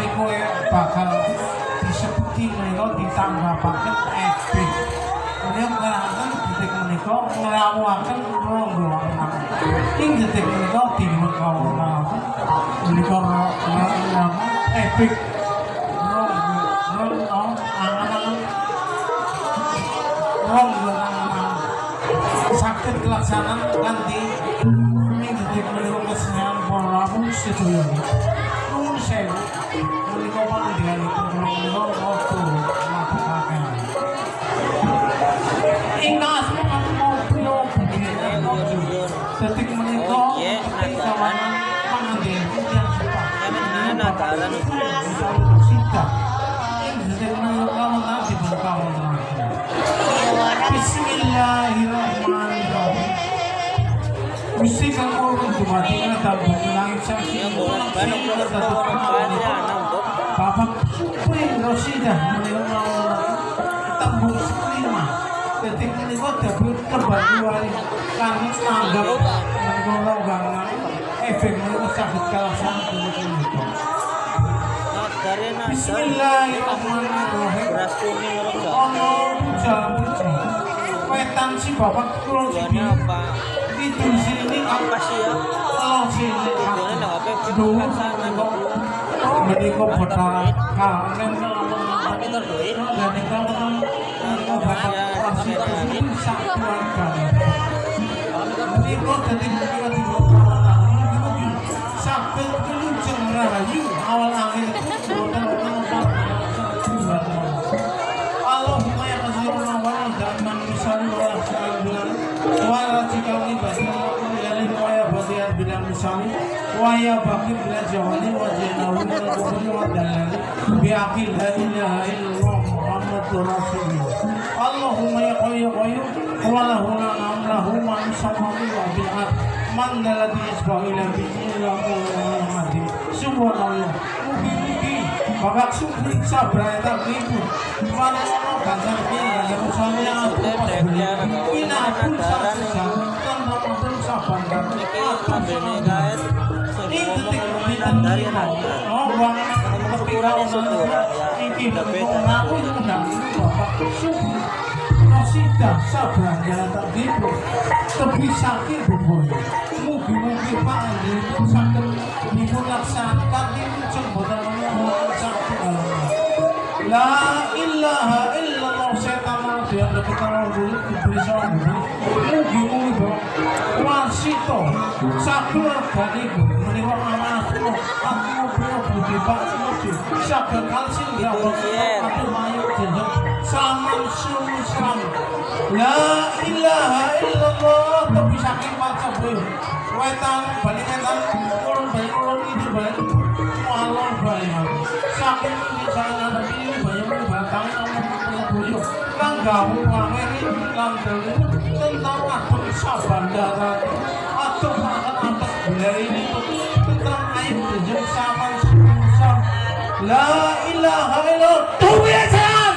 utawi kowe bakal disebuti menika ditanggapaken epic. Menika ngaraken detik menika ngrawuhaken ronggo anak. Ing detik menika dimekawaken menika epic. Sakit kelaksanaan ganti ini detik menika kesenian para sedaya. Nuwun sewu menika panggenipun menika waktu mlakukaken. Ingkang asma mau prio begini detik menika kawanan pangandian yang sepak natalan sida detik menika kawanan dibuka. Bismillahirrahmanirrahim. Gusti kang urung dumadi ngedambung langit saksi Bapak Supri Rosidah menika tembung kelima detik menika dapur terbantu kami tanggap menika longgangan efek menika saged kalasan menika. Bismillahirrahmanirrahim. Wetan si bapak kulon sini itu sini apa sih ya? Oh sini dulu menikah betara kangen dan itu bapak kasih bisa keluarga menikah jadi menikah di bawah sakit kelunceng rayu awal akhir itu Allahumma ya kasiruna wa daman misal wa sallallahu wa ratikani basmalahu wa ya badiyat bila misali wa ya baqi bila jawali wa janahu wa kubri wa dalali bi aqil la ilaha illallah muhammadur rasulullah Allahumma ya qayyum wa lahuna amlahu ma samawati wa bil ard man ladzi yasbahu ila bihi la quwwata subhanallah Bapak Supri Sabra eta niku manono ganjar ganjar usane aku ina pun tanpa saban iki ambene gaet ini dari oh bang kepikiran iki aku undang Bapak Supri Rosidah Sabra jalan tak dipo tepi sakit boboyo mugi-mugi panjenengan saged dipun laksanakan ing boten La ilaha illallah setan dia lebih terlalu dulu bersama mugi-mugi wasito sakura ganiku menikah amanatku aku budi pak mugi sakit kalsin jawab aku mayuk jenjok saman sumusam La ilaha illallah tapi sakit baca beliau wetan balik wetan kurun balik kurun ini balik Allah balik sakit di sana tapi batang beliau langgamu pameri langgamu tentang aku saban darat atau makan atas beliau ini tentang air jenjok saman sumusam La ilaha illallah tubiasan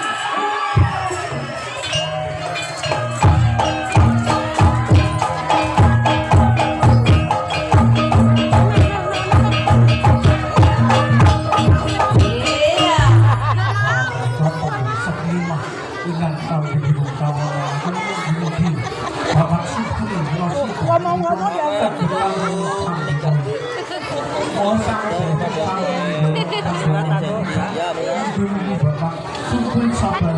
ngomong-ngomong ya Supri Sabra